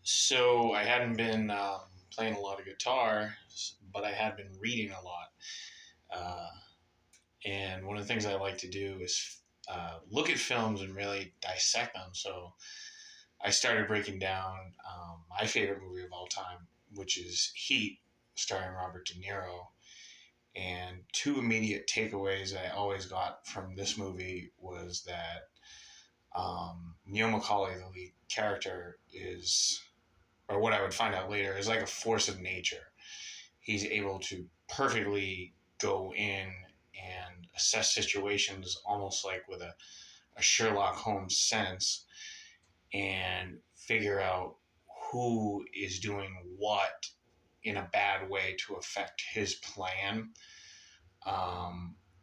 So I hadn't been playing a lot of guitar, but I had been reading a lot. Uh, and one of the things I like to do is look at films and really dissect them. So I started breaking down my favorite movie of all time, which is Heat, starring Robert De Niro. And two immediate takeaways I always got from this movie was that Neil Macaulay, the lead character, is, or what I would find out later, is like a force of nature. He's able to perfectly go in and assess situations almost like with a Sherlock Holmes sense and figure out who is doing what in a bad way to affect his plan.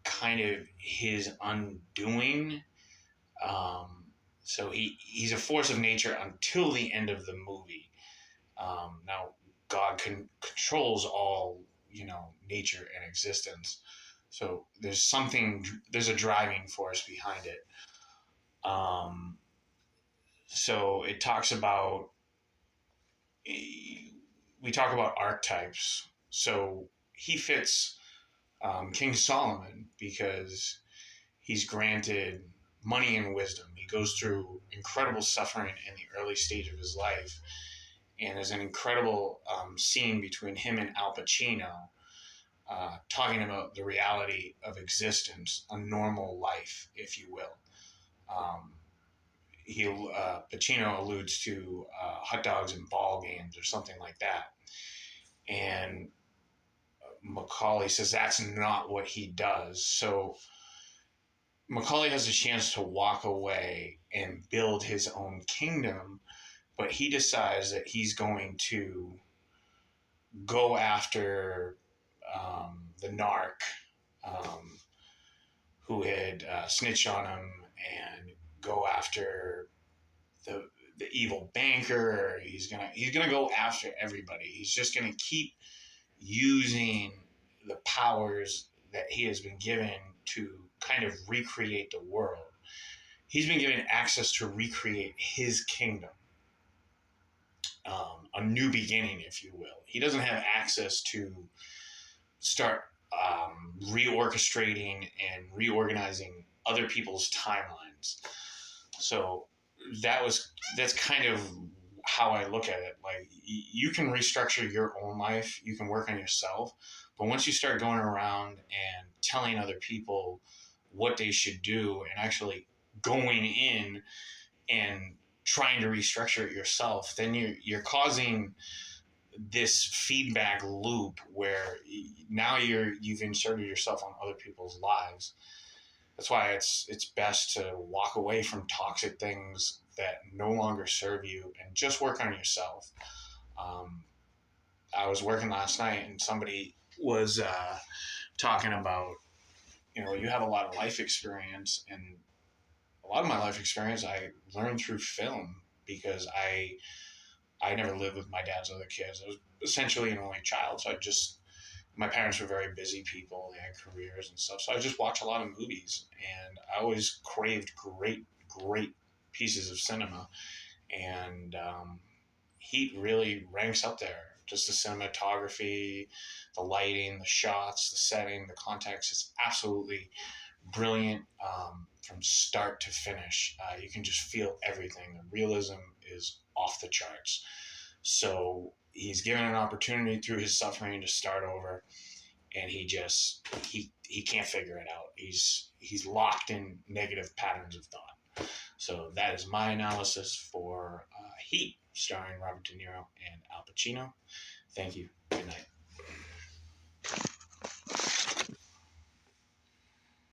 Kind of his undoing. Um, so he's a force of nature until the end of the movie. Now, God controls all, nature and existence. So there's a driving force behind it. Um, so it talks about, we talk about archetypes. So he fits King Solomon because he's granted money and wisdom. He goes through incredible suffering in the early stage of his life. And there's an incredible scene between him and Al Pacino talking about the reality of existence, a normal life, if you will. Um, Pacino alludes to hot dogs and ball games or something like that. And Macaulay says that's not what he does. So Macaulay has a chance to walk away and build his own kingdom, but he decides that he's going to go after the narc who had snitched on him, and go after the the evil banker. He's gonna go after everybody. He's just gonna keep using the powers that he has been given to kind of recreate the world. He's been given access to recreate his kingdom, a new beginning, if you will. He doesn't have access to start reorchestrating and reorganizing other people's timelines. So that's kind of how I look at it. Like, you can restructure your own life, you can work on yourself, but once you start going around and telling other people what they should do and actually going in and trying to restructure it yourself, then you're causing this feedback loop where now you've inserted yourself on other people's lives. That's why it's best to walk away from toxic things that no longer serve you and just work on yourself. I was working last night and somebody was talking about, you have a lot of life experience, and a lot of my life experience I learned through film because I never lived with my dad's other kids. I was essentially an only child, so my parents were very busy people. They had careers and stuff, so I just watched a lot of movies, and I always craved great pieces of cinema, and Heat really ranks up there. Just the cinematography, the lighting, the shots, the setting, the context is absolutely brilliant from start to finish. You can just feel everything. The realism is off the charts. So he's given an opportunity through his suffering to start over, and he can't figure it out. He's locked in negative patterns of thought. So that is my analysis for Heat, starring Robert De Niro and Al Pacino. Thank you. Good night.